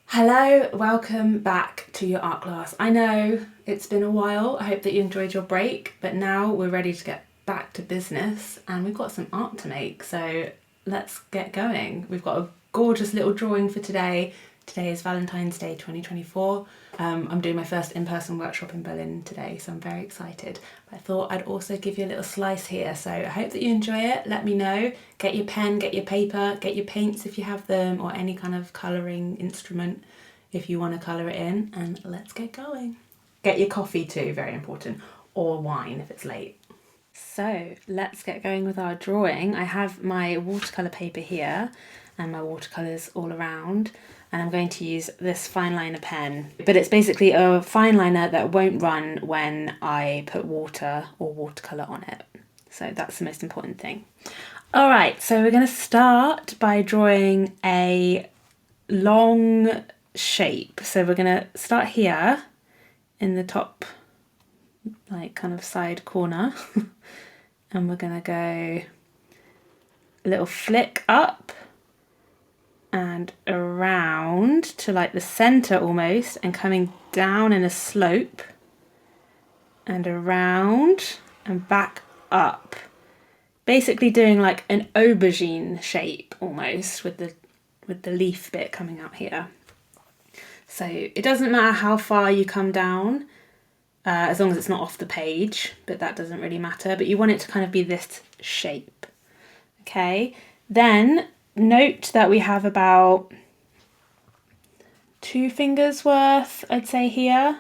Hello, welcome back to your art class. I know it's been a while. I hope that you enjoyed your break, but now we're ready to get back to business and we've got some art to make. So let's get going. We've got a gorgeous little drawing for today. Today is Valentine's Day 2024. I'm doing my first in-person workshop in Berlin today, so I'm very excited. But I thought I'd also give you a little slice here. So I hope that you enjoy it. Let me know. Get your pen, get your paper, get your paints if you have them, or any kind of colouring instrument if you want to colour it in, and let's get going. Get your coffee too, very important, or wine if it's late. So let's get going with our drawing. I have my watercolour paper here and my watercolours all around, and I'm going to use this fine liner pen, but it's basically a fine liner that won't run when I put water or watercolour on it. So that's the most important thing. All right, so we're going to start by drawing a long shape. So we're going to start here in the top, like kind of side corner, and we're going to go a little flick up and around to like the center almost, and coming down in a slope and around and back up, basically doing like an aubergine shape almost with the leaf bit coming out here. So it doesn't matter how far you come down, as long as it's not off the page, but that doesn't really matter, but you want it to kind of be this shape. Okay, then note that we have about 2 fingers worth, I'd say, here,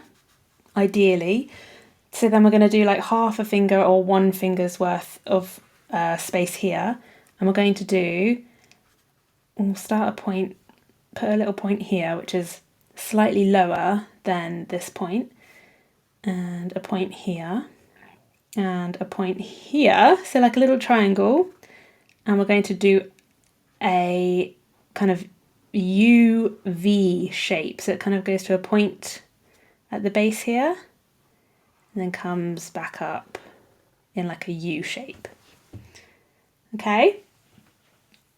ideally. So then we're going to do like half a finger or 1 finger's worth of space here, and we're going to do, we'll start a point, put a little point here, which is slightly lower than this point, and a point here, and a point here, so like a little triangle, and we're going to do a kind of UV shape, so it kind of goes to a point at the base here and then comes back up in like a U shape. Okay,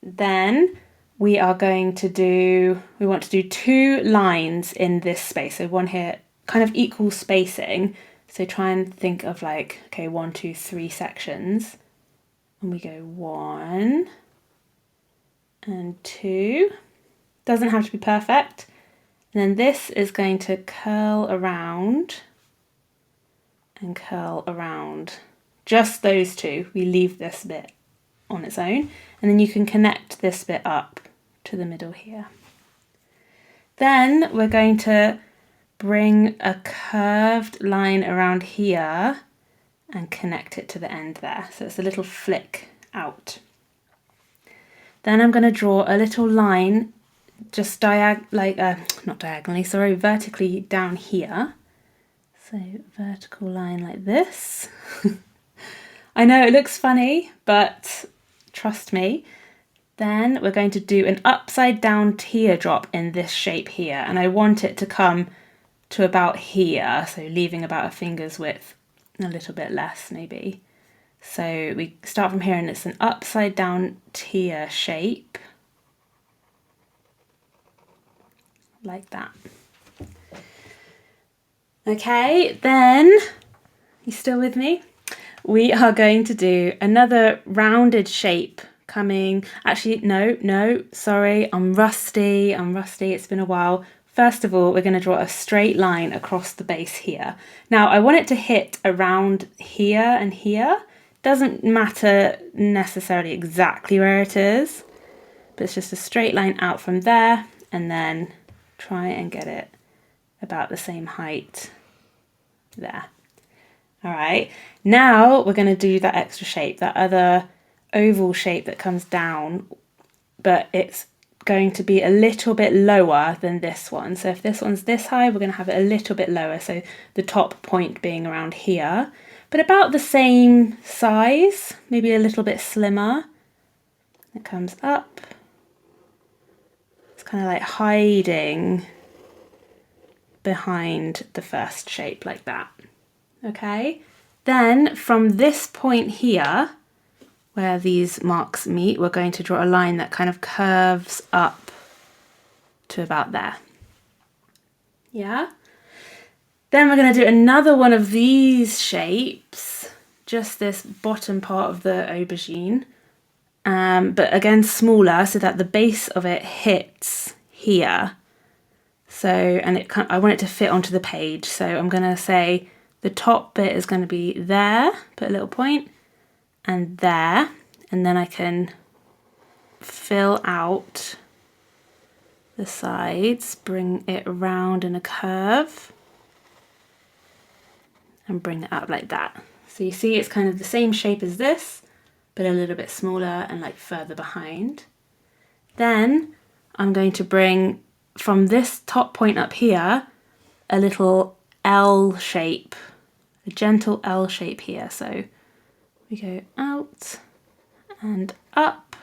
then we are going to do, we want to do 2 lines in this space, so one here, kind of equal spacing, so try and think of like, okay, 1, 2, 3 sections, and we go 1 and 2, doesn't have to be perfect, and then this is going to curl around and curl around, just those 2, we leave this bit on its own, and then you can connect this bit up to the middle here. Then we're going to bring a curved line around here and connect it to the end there, so it's a little flick out. Then I'm going to draw a little line just vertically down here. So vertical line like this. I know it looks funny, but trust me. Then we're going to do an upside down teardrop in this shape here, and I want it to come to about here, so leaving about a finger's width, a little bit less maybe. So we start from here and it's an upside down tear shape, like that. Okay, then, you still with me? We are going to do another rounded shape coming, actually, no, sorry, I'm rusty, it's been a while. First of all, we're going to draw a straight line across the base here. Now, I want it to hit around here and here. Doesn't matter necessarily exactly where it is, but it's just a straight line out from there, and then try and get it about the same height there. All right, now we're going to do that extra shape, that other oval shape that comes down, but it's going to be a little bit lower than this one. So if this one's this high, we're going to have it a little bit lower, so the top point being around here, but about the same size, maybe a little bit slimmer. It comes up. It's kind of like hiding behind the first shape like that. Okay, then from this point here, where these marks meet, we're going to draw a line that kind of curves up to about there. Yeah. Then we're going to do another one of these shapes, just this bottom part of the aubergine, but again smaller so that the base of it hits here. So, and I want it to fit onto the page. So I'm going to say the top bit is going to be there, put a little point, and there, and then I can fill out the sides, bring it around in a curve, and bring it up like that. So you see it's kind of the same shape as this, but a little bit smaller and like further behind. Then I'm going to bring from this top point up here a little L shape, a gentle L shape here. So we go out and up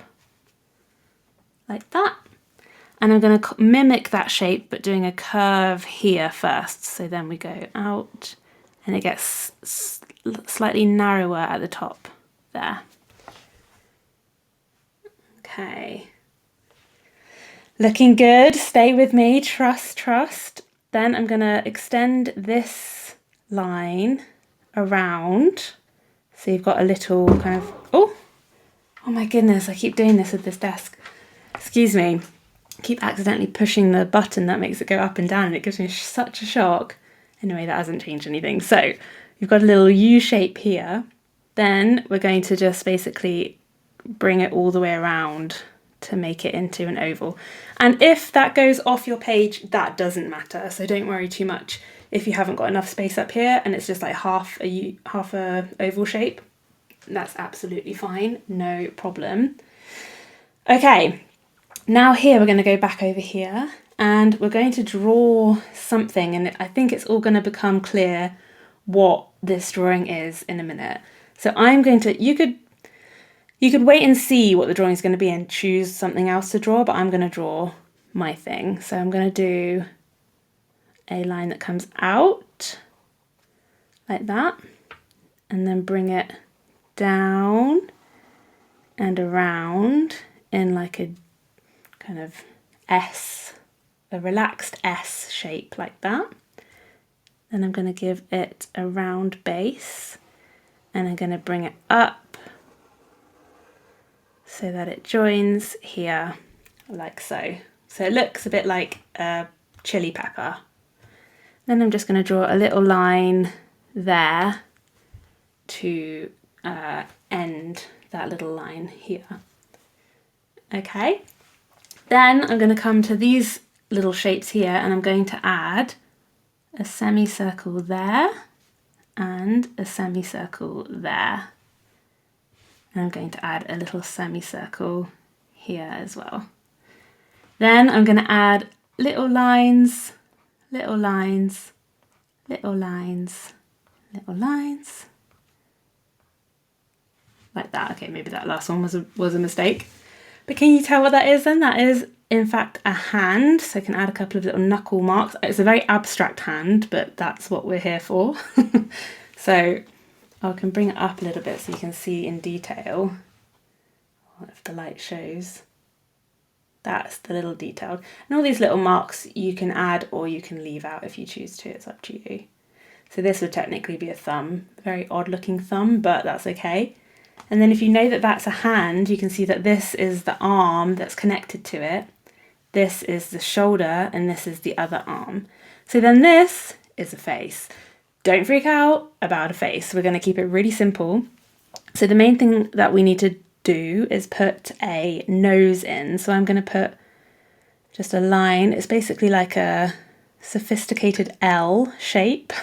like that. And I'm going to mimic that shape, but doing a curve here first. So then we go out and it gets slightly narrower at the top there. Okay. Looking good. Stay with me. Trust, trust. Then I'm going to extend this line around. So you've got a little kind of, oh my goodness, I keep doing this with this desk. Excuse me. I keep accidentally pushing the button that makes it go up and down and it gives me such a shock. Anyway, that hasn't changed anything. So you've got a little U shape here. Then we're going to just basically bring it all the way around to make it into an oval. And if that goes off your page, that doesn't matter. So don't worry too much if you haven't got enough space up here and it's just like half a oval shape. That's absolutely fine, no problem. Okay, now here we're going to go back over here and we're going to draw something, and I think it's all going to become clear what this drawing is in a minute. So I'm going to, you could wait and see what the drawing is going to be and choose something else to draw, but I'm going to draw my thing. So I'm going to do a line that comes out like that and then bring it down and around in like a kind of S, a relaxed S shape like that. Then I'm going to give it a round base and I'm going to bring it up so that it joins here like so. So it looks a bit like a chili pepper. Then I'm just going to draw a little line there to end that little line here. Okay, then I'm going to come to these little shapes here and I'm going to add a semicircle there and a semicircle there. And I'm going to add a little semicircle here as well. Then I'm going to add little lines, little lines, little lines, little lines, like that. Okay, maybe that last one was a mistake. But can you tell what that is then? That is, in fact, a hand. So I can add a couple of little knuckle marks. It's a very abstract hand, but that's what we're here for. So I can bring it up a little bit so you can see in detail. If the light shows. That's the little detail. And all these little marks you can add or you can leave out if you choose to. It's up to you. So this would technically be a thumb. Very odd looking thumb, but that's okay. And then if you know that that's a hand, you can see that this is the arm that's connected to it. This is the shoulder and this is the other arm. So then this is a face. Don't freak out about a face. We're going to keep it really simple. So the main thing that we need to do is put a nose in. So I'm going to put just a line. It's basically like a sophisticated L shape,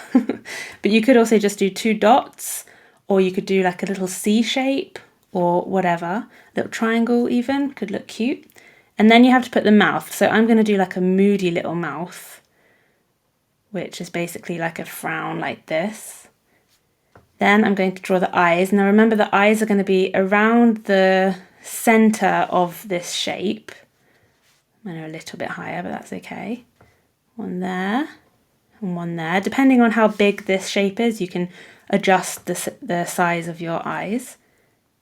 but you could also just do 2 dots, or you could do like a little C shape or whatever, little triangle even, could look cute. And then you have to put the mouth. So I'm going to do like a moody little mouth, which is basically like a frown like this. Then I'm going to draw the eyes. Now remember, the eyes are going to be around the center of this shape. I know a little bit higher, but that's okay. One there and one there. Depending on how big this shape is, you can adjust the size of your eyes.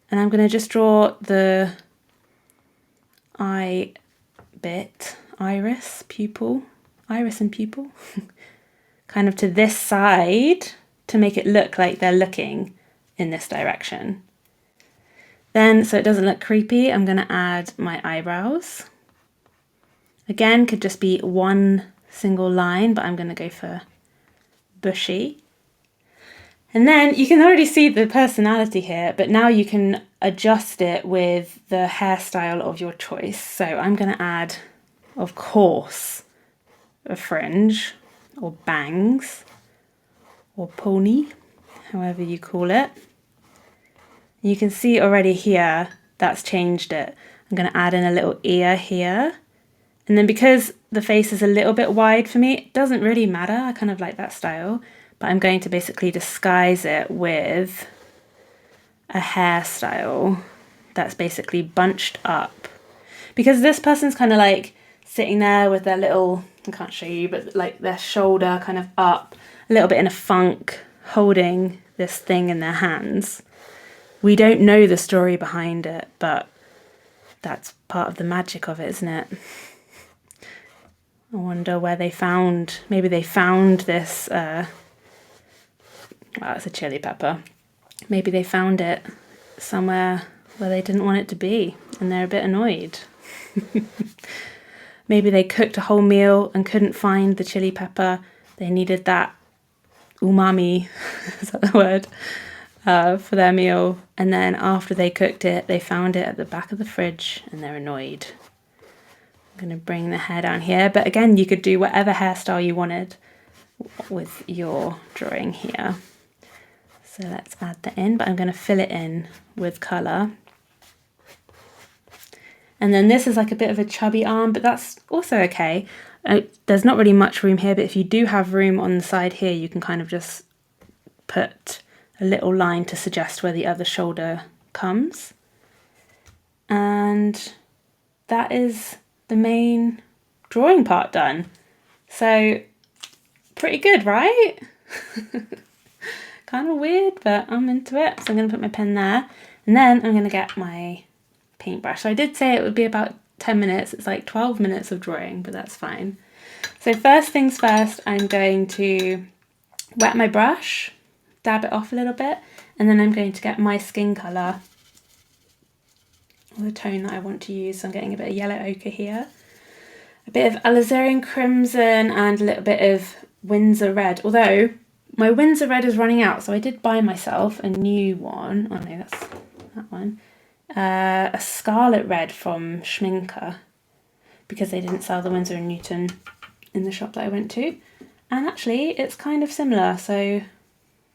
And I'm going to just draw the eye bit, iris, pupil, iris and pupil, kind of to this side to make it look like they're looking in this direction. Then, so it doesn't look creepy, I'm going to add my eyebrows. Again, could just be one single line, but I'm going to go for bushy. And then you can already see the personality here, but now you can adjust it with the hairstyle of your choice. So I'm going to add, of course, a fringe or bangs or pony, however you call it. You can see already here that's changed it. I'm going to add in a little ear here. And then because the face is a little bit wide for me, it doesn't really matter. I kind of like that style. But I'm going to basically disguise it with a hairstyle that's basically bunched up. Because this person's kind of like sitting there with their little, I can't show you, but like their shoulder kind of up, a little bit in a funk, holding this thing in their hands. We don't know the story behind it, but that's part of the magic of it, isn't it? I wonder where they found, maybe they found this, well, it's a chili pepper. Maybe they found it somewhere where they didn't want it to be and they're a bit annoyed. Maybe they cooked a whole meal and couldn't find the chili pepper. They needed that umami, is that the word, for their meal. And then after they cooked it, they found it at the back of the fridge and they're annoyed. I'm going to bring the hair down here. But again, you could do whatever hairstyle you wanted with your drawing here. So let's add that in, but I'm going to fill it in with colour. And then this is like a bit of a chubby arm, but that's also okay. There's not really much room here, but if you do have room on the side here, you can kind of just put a little line to suggest where the other shoulder comes. And that is the main drawing part done. So pretty good, right? Kind of weird, but I'm into it. So I'm going to put my pen there. And then I'm going to get my paintbrush. So I did say it would be about 10 minutes. It's like 12 minutes of drawing, but that's fine. So first things first, I'm going to wet my brush, dab it off a little bit, and then I'm going to get my skin colour, or the tone that I want to use. So I'm getting a bit of yellow ochre here, a bit of alizarin crimson, and a little bit of Windsor red. Although my Windsor red is running out, so I did buy myself a new one. Oh no, that's that one. A scarlet red from Schminker, because they didn't sell the Winsor & Newton in the shop that I went to. And actually, it's kind of similar, so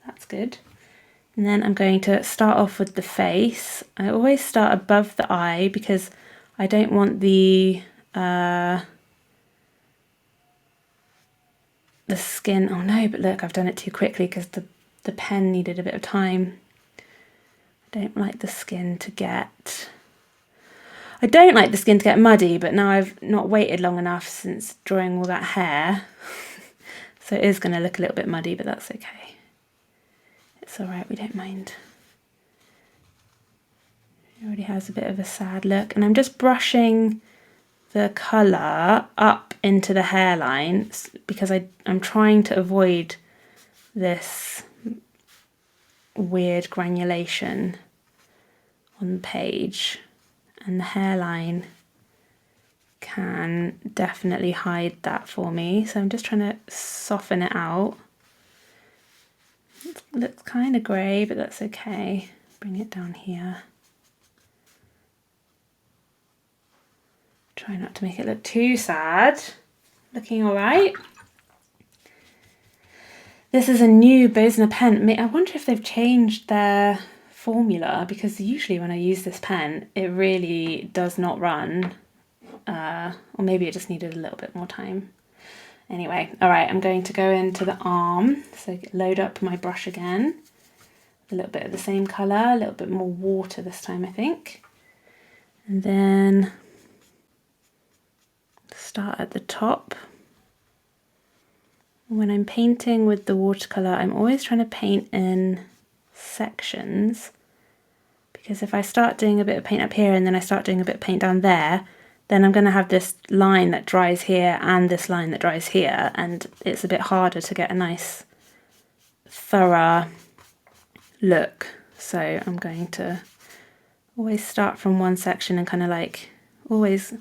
that's good. And then I'm going to start off with the face. I always start above the eye because I don't want the skin. Oh no, but look, I've done it too quickly because the pen needed a bit of time. I don't like the skin to get muddy, but now I've not waited long enough since drawing all that hair. So it is going to look a little bit muddy, but that's okay. It's all right, we don't mind. It already has a bit of a sad look. And I'm just brushing the colour up into the hairline because I'm trying to avoid this weird granulation on the page, and the hairline can definitely hide that for me, so I'm just trying to soften it out. It looks kind of grey, but that's okay. Bring it down here. Try not to make it look too sad. Looking all right. This is a new Bosner pen. I wonder if they've changed their formula, because usually when I use this pen, it really does not run. Or maybe it just needed a little bit more time. Anyway, all right, I'm going to go into the arm. So load up my brush again. A little bit of the same colour, a little bit more water this time, I think. And then start at the top. When I'm painting with the watercolour, I'm always trying to paint in sections, because if I start doing a bit of paint up here and then I start doing a bit of paint down there, then I'm going to have this line that dries here and this line that dries here, and it's a bit harder to get a nice thorough look. So I'm going to always start from one section and kind of like always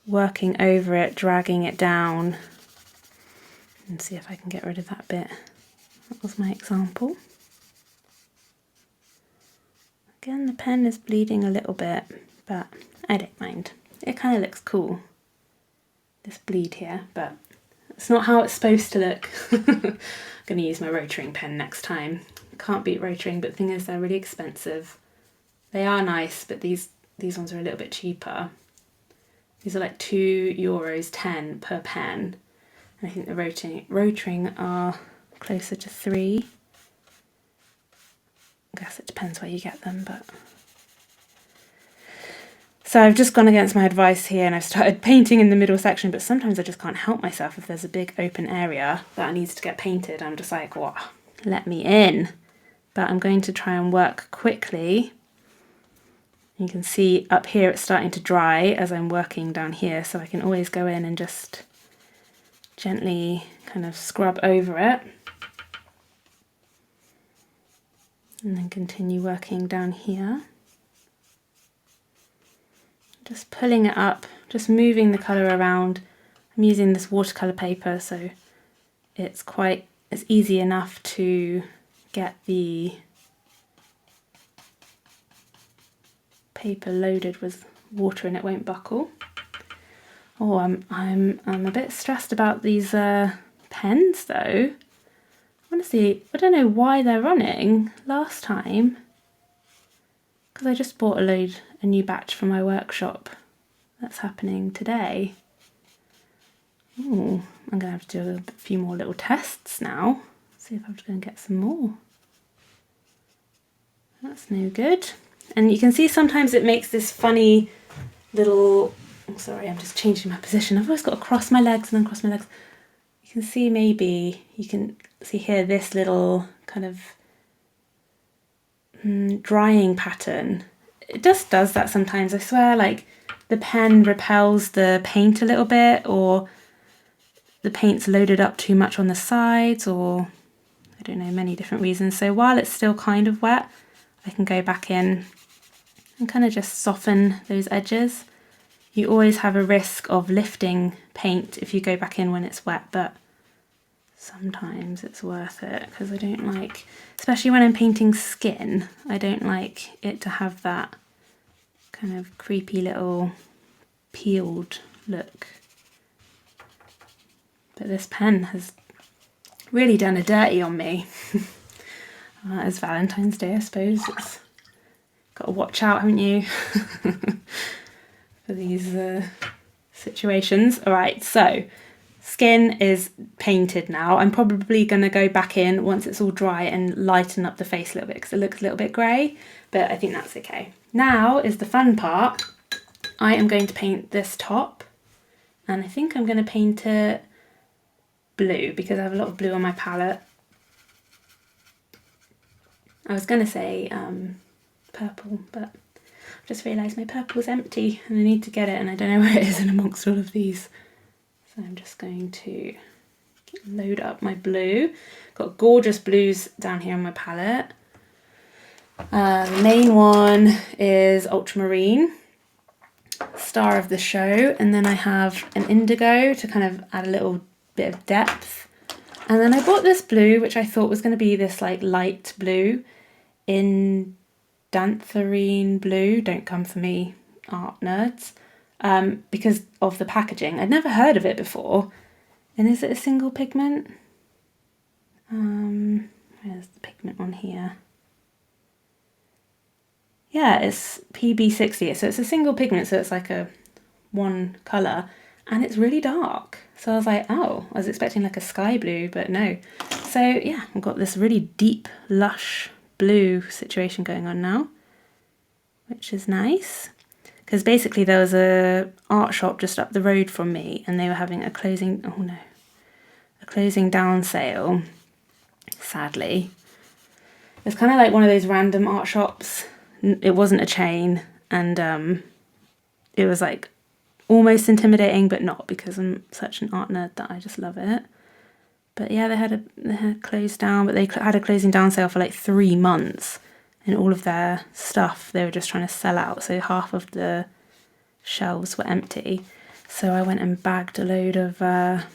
working over it, dragging it down, and see if I can get rid of that bit. That was my example. Again, the pen is bleeding a little bit, but I don't mind. It kind of looks cool, this bleed here, but it's not how it's supposed to look. I'm going to use my rotoring pen next time. Can't beat rotoring, but the thing is they're really expensive. They are nice, but these ones are a little bit cheaper. These are like €2.10 per pen. And I think the rotoring are closer to 3. I guess it depends where you get them, but... So I've just gone against my advice here and I've started painting in the middle section, but sometimes I just can't help myself if there's a big open area that needs to get painted. I'm just like, what? Let me in. But I'm going to try and work quickly. You can see up here it's starting to dry as I'm working down here, so I can always go in and just gently kind of scrub over it. And then continue working down here. Just pulling it up, just moving the colour around. I'm using this watercolour paper, so it's easy enough to get the paper loaded with water and it won't buckle. Oh, I'm a bit stressed about these pens though. Honestly, I don't know why they're running last time, because I just bought a new batch for my workshop that's happening today. Ooh, I'm going to have to do a few more little tests now. See if I'm just going to get some more. That's no good. And you can see sometimes it makes this funny little... Oh, sorry, I'm just changing my position. I've always got to cross my legs and then cross my legs. You can see you can see here this little kind of drying pattern. It just does that sometimes, I swear, like the pen repels the paint a little bit, or the paint's loaded up too much on the sides, or I don't know, many different reasons. So while it's still kind of wet, I can go back in and kind of just soften those edges. You always have a risk of lifting paint if you go back in when it's wet, but sometimes it's worth it, because I don't like, especially when I'm painting skin, I don't like it to have that kind of creepy little peeled look. But this pen has really done a dirty on me. It's Valentine's Day, I suppose. It's got to watch out, haven't you? For these situations. All right, so skin is painted now. I'm probably going to go back in once it's all dry and lighten up the face a little bit, because it looks a little bit grey, but I think that's okay. Now is the fun part. I am going to paint this top, and I think I'm going to paint it blue because I have a lot of blue on my palette. I was going to say purple, but I've just realised my purple is empty and I need to get it, and I don't know where it is in amongst all of these. So I'm just going to load up my blue. Got gorgeous blues down here on my palette. The main one is ultramarine, star of the show, and then I have an indigo to kind of add a little bit of depth. And then I bought this blue, which I thought was going to be this like light blue, in Dantharine blue. Don't come for me, art nerds, because of the packaging. I'd never heard of it before. And is it a single pigment? Where's the pigment on here? Yeah, it's PB60, so it's a single pigment, so it's like a one colour, and it's really dark. So I was like, oh, I was expecting like a sky blue, but no. So yeah, I've got this really deep, lush blue situation going on now, which is nice. Because basically there was a art shop just up the road from me, and they were having a closing down sale, sadly. It's kind of like one of those random art shops. It wasn't a chain, and it was like almost intimidating, but not, because I'm such an art nerd that I just love it. But yeah, they had closed down, but they had a closing down sale for like 3 months, and all of their stuff they were just trying to sell out. So half of the shelves were empty. So I went and bagged a load of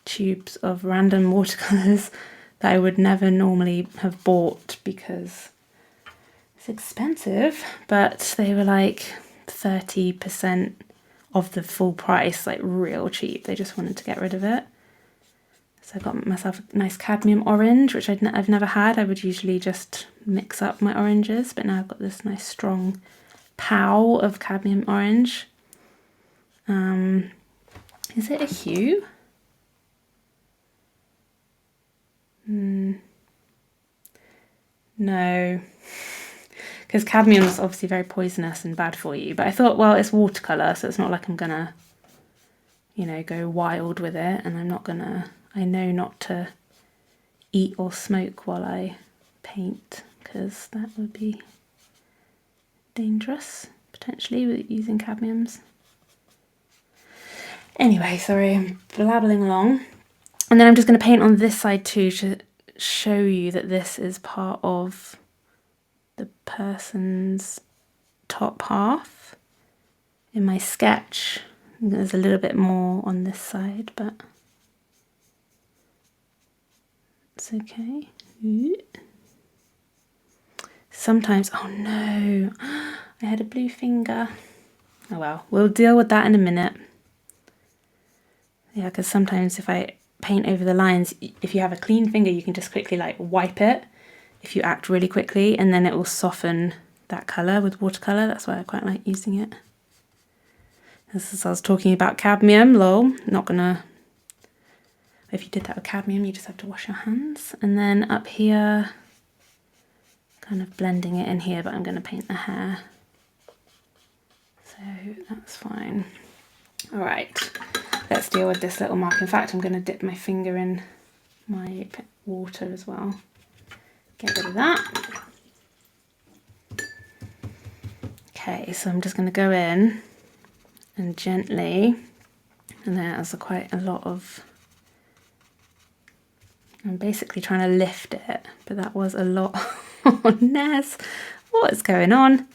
tubes of random watercolours that I would never normally have bought because it's expensive, but they were like 30% of the full price, like real cheap. They just wanted to get rid of it. So I got myself a nice cadmium orange, which I've never had. I would usually just mix up my oranges, but now I've got this nice strong pow of cadmium orange. Is it a hue? No, because cadmium is obviously very poisonous and bad for you. But I thought, well, it's watercolour, so it's not like I'm gonna, go wild with it. And I know not to eat or smoke while I paint, because that would be dangerous, potentially, with using cadmiums. Anyway, sorry, I'm blabbling along. And then I'm just going to paint on this side too to show you that this is part of the person's top half. In my sketch, there's a little bit more on this side, but it's okay. Sometimes, oh no, I had a blue finger. Oh well, we'll deal with that in a minute. Yeah, because sometimes if I paint over the lines, if you have a clean finger, you can just quickly like wipe it if you act really quickly, and then it will soften that colour with watercolour. That's why I quite like using it. This is, I was talking about cadmium, lol. Not gonna, if you did that with cadmium, you just have to wash your hands. And then up here, kind of blending it in here, but I'm gonna paint the hair. So that's fine. All right. Let's deal with this little mark. In fact, I'm going to dip my finger in my water as well. Get rid of that. Okay, so I'm just going to go in and gently, and there's quite a lot of, I'm basically trying to lift it, but that was a lot. Oh, Ness, what is going on?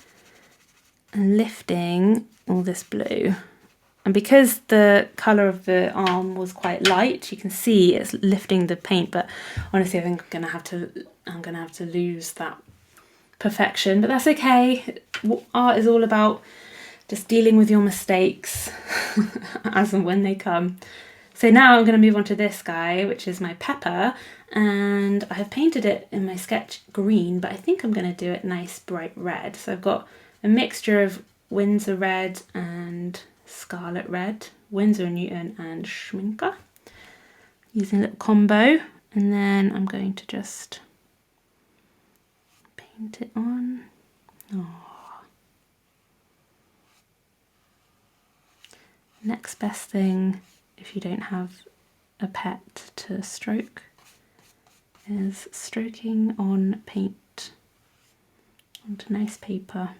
And lifting all this blue. And because the colour of the arm was quite light, you can see it's lifting the paint, but honestly I think I'm gonna have to lose that perfection, but that's okay. Art is all about just dealing with your mistakes as and when they come. So now I'm going to move on to this guy, which is my pepper, and I have painted it in my sketch green, but I think I'm going to do it nice bright red. So I've got a mixture of Winsor red and Scarlet red, Winsor & Newton and Schminker, using a little combo, and then I'm going to just paint it on. Oh. Next best thing, if you don't have a pet to stroke, is stroking on paint onto nice paper.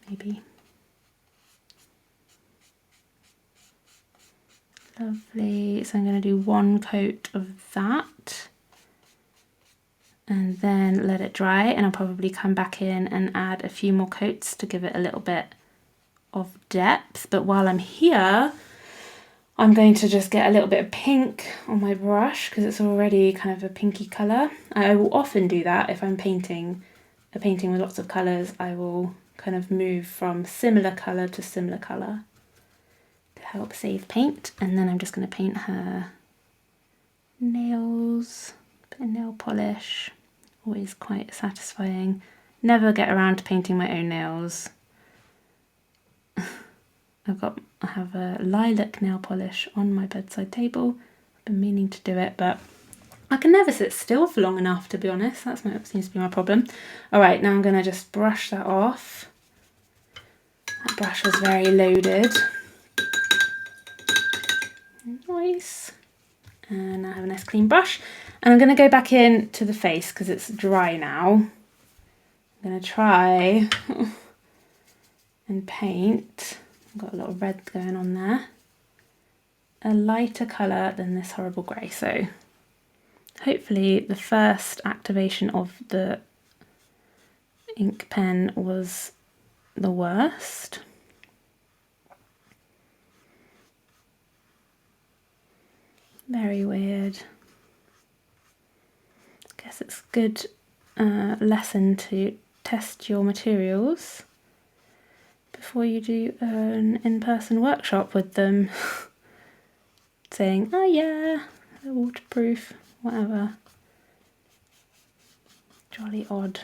Maybe. Lovely. So I'm going to do one coat of that and then let it dry, and I'll probably come back in and add a few more coats to give it a little bit of depth. But while I'm here, I'm going to just get a little bit of pink on my brush because it's already kind of a pinky colour. I will often do that if I'm painting a painting with lots of colours. I will kind of move from similar colour to similar colour to help save paint. And then I'm just going to paint her nails, a bit of nail polish, always quite satisfying. Never get around to painting my own nails. I have a lilac nail polish on my bedside table. I've been meaning to do it, but I can never sit still for long enough, to be honest. That seems to be my problem. All right, now I'm going to just brush that off. That brush was very loaded. Nice. And I have a nice clean brush. And I'm going to go back in to the face because it's dry now. I'm going to try and paint, I've got a lot of red going on there, a lighter colour than this horrible grey. So hopefully the first activation of the ink pen was the worst. Very weird. I guess it's a good lesson to test your materials before you do an in-person workshop with them. Saying, oh yeah, they're waterproof, whatever. Jolly odd.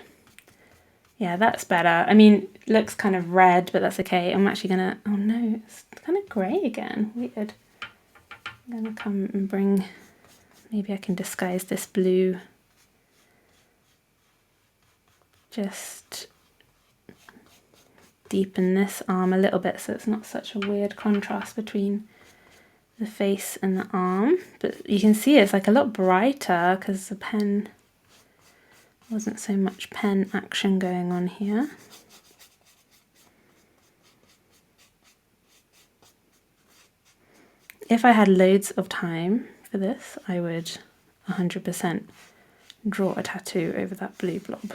Yeah, that's better. I mean, looks kind of red, but that's okay. I'm actually gonna, oh no, it's kind of grey again, weird. I'm gonna come and bring, maybe I can disguise this blue. Just deepen this arm a little bit so it's not such a weird contrast between the face and the arm. But you can see it's like a lot brighter because the pen wasn't so much pen action going on here. If I had loads of time for this, I would 100% draw a tattoo over that blue blob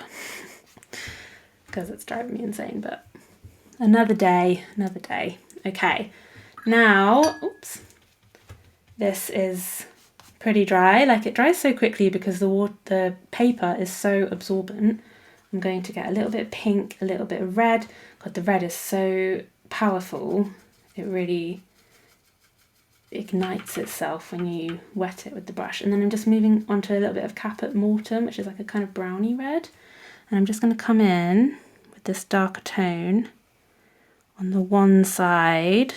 because it's driving me insane, but another day, another day. Okay, now, oops, this is pretty dry. Like, it dries so quickly because the paper is so absorbent. I'm going to get a little bit of pink, a little bit of red. God, the red is so powerful. It really ignites itself when you wet it with the brush. And then I'm just moving onto a little bit of Caput Mortem, which is like a kind of browny red. And I'm just going to come in with this darker tone on the one side,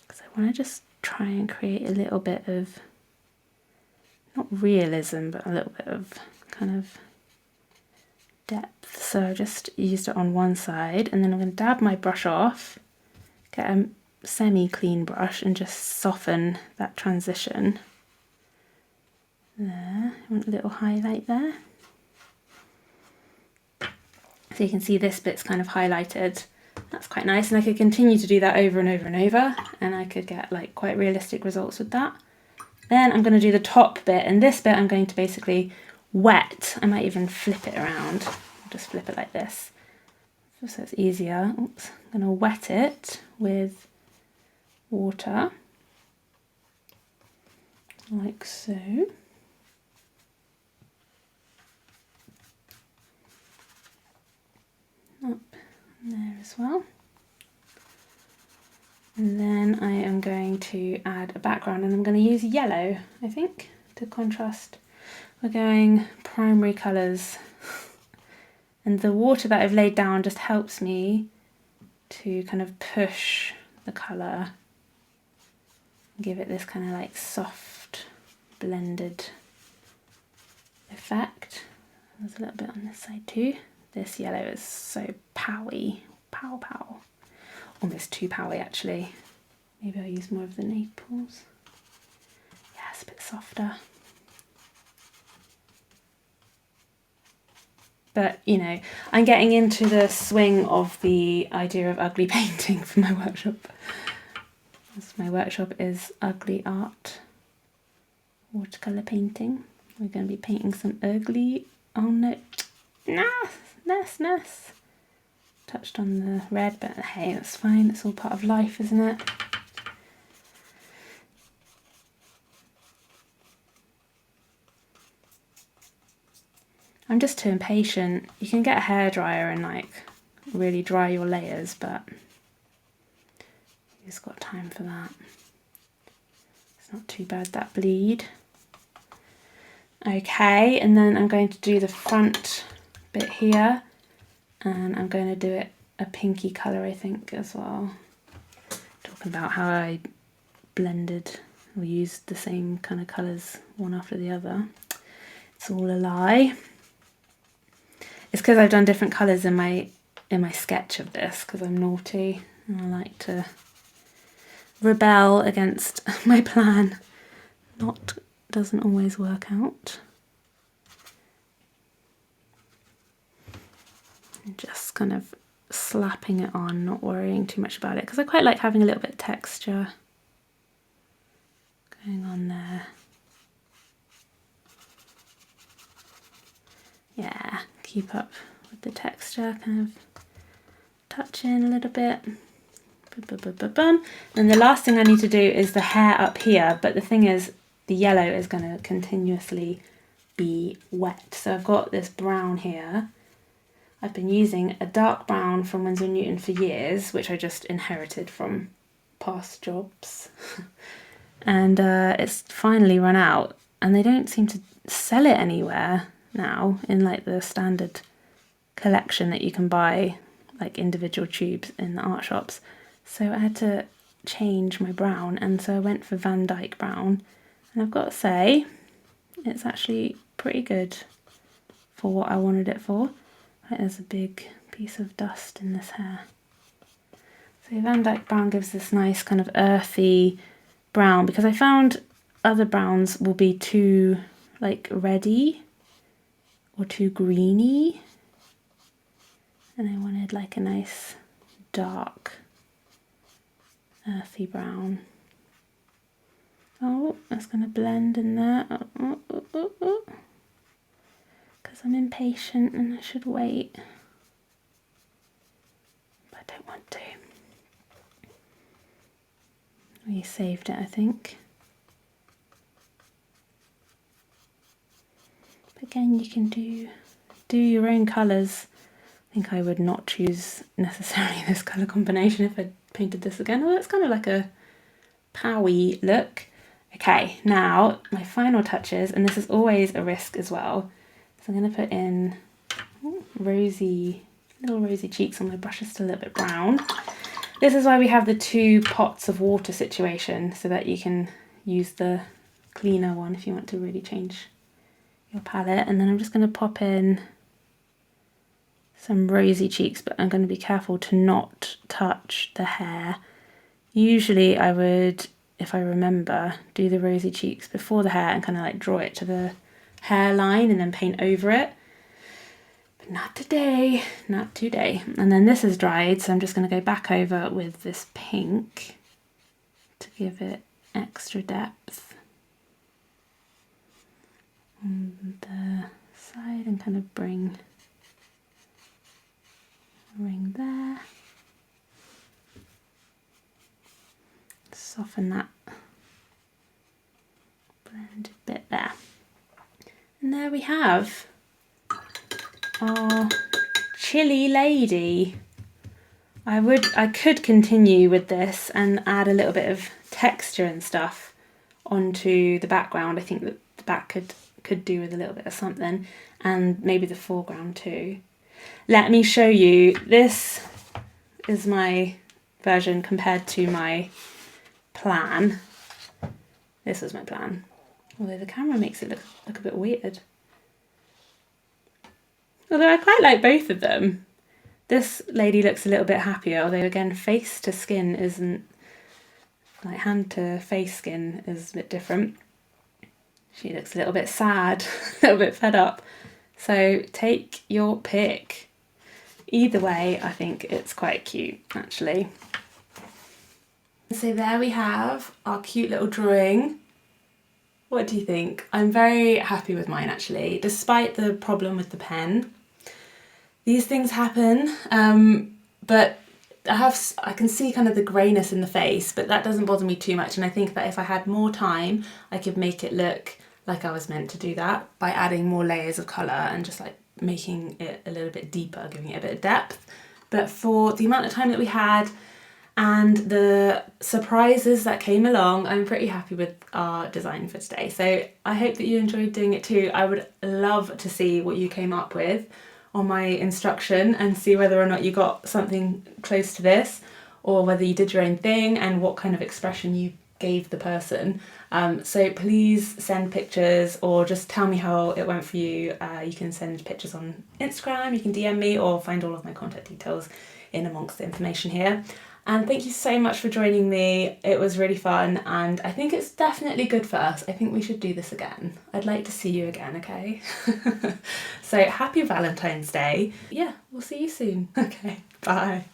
because I want to just try and create a little bit of, not realism, but a little bit of kind of depth. So I just used it on one side, and then I'm going to dab my brush off, get a semi-clean brush and just soften that transition. There, I want a little highlight there. So you can see this bit's kind of highlighted. That's quite nice, and I could continue to do that over and over and over, and I could get like quite realistic results with that. Then I'm going to do the top bit, and this bit I'm going to basically wet. I might even flip it around. I'll just flip it like this so it's easier. Oops. I'm going to wet it with water, like so. Up there as well. And then I am going to add a background, and I'm going to use yellow, I think, to contrast. We're going primary colours, and the water that I've laid down just helps me to kind of push the colour, give it this kind of like soft blended effect. There's a little bit on this side too. This yellow is so powy, pow pow. Almost too powy actually. Maybe I'll use more of the Naples. Yeah, it's a bit softer. But, you know, I'm getting into the swing of the idea of ugly painting for my workshop. My workshop is ugly art, watercolour painting. We're going to be painting some ugly, oh no, Ness. Touched on the red, but hey, that's fine. It's all part of life, isn't it? I'm just too impatient. You can get a hairdryer and like really dry your layers, but who's got time for that? It's not too bad, that bleed. Okay, and then I'm going to do the front bit here, and I'm going to do it a pinky colour, I think, as well. Talking about how I blended or used the same kind of colours one after the other. It's all a lie. It's because I've done different colours in my sketch of this, because I'm naughty and I like to rebel against my plan. Doesn't always work out. And just kind of slapping it on, not worrying too much about it, because I quite like having a little bit of texture going on there. Yeah, keep up with the texture, kind of touch in a little bit. And the last thing I need to do is the hair up here, but the thing is the yellow is going to continuously be wet. So I've got this brown here. I've been using a dark brown from Winsor & Newton for years, which I just inherited from past jobs. And it's finally run out, and they don't seem to sell it anywhere now in like the standard collection that you can buy, like individual tubes in the art shops. So I had to change my brown, and so I went for Van Dyke brown, and I've got to say it's actually pretty good for what I wanted it for. Right, there's a big piece of dust in this hair. So Van Dyke brown gives this nice kind of earthy brown, because I found other browns will be too like reddy or too greeny, and I wanted like a nice dark earthy brown. Oh, that's going to blend in there. Because I'm impatient and I should wait. But I don't want to. We saved it, I think. But again, you can do your own colours. I think I would not choose necessarily this colour combination if I painted this again. Oh, it's kind of like a powy look. Okay, now my final touches, and this is always a risk as well. So I'm going to put in little rosy cheeks on my brush, just a little bit brown. This is why we have the 2 pots of water situation, so that you can use the cleaner one if you want to really change your palette. And then I'm just going to pop in some rosy cheeks, but I'm going to be careful to not touch the hair. Usually I would, if I remember, do the rosy cheeks before the hair and kind of like draw it to the hairline and then paint over it. But not today, not today. And then this is dried, so I'm just going to go back over with this pink to give it extra depth on the side and kind of bring a ring there. Soften that blended bit there. And there we have our chilly lady. I could continue with this and add a little bit of texture and stuff onto the background. I think that the back could do with a little bit of something, and maybe the foreground too. Let me show you. This is my version compared to my plan. This was my plan, although the camera makes it look a bit weird. Although I quite like both of them. This lady looks a little bit happier, although again, face to skin isn't, like hand to face skin is a bit different. She looks a little bit sad, a little bit fed up. So take your pick. Either way, I think it's quite cute, actually. So there we have our cute little drawing. What do you think? I'm very happy with mine, actually, despite the problem with the pen. These things happen, but I can see kind of the greyness in the face, but that doesn't bother me too much. And I think that if I had more time, I could make it look like I was meant to do that by adding more layers of colour and just like making it a little bit deeper, giving it a bit of depth. But for the amount of time that we had and the surprises that came along, I'm pretty happy with our design for today. So I hope that you enjoyed doing it too. I would love to see what you came up with on my instruction and see whether or not you got something close to this, or whether you did your own thing and what kind of expression you gave the person. So please send pictures or just tell me how it went for you. You can send pictures on Instagram, you can DM me, or find all of my contact details in amongst the information here. And thank you so much for joining me. It was really fun, and I think it's definitely good for us. I think we should do this again. I'd like to see you again, okay? So happy Valentine's Day. Yeah, we'll see you soon. Okay, bye.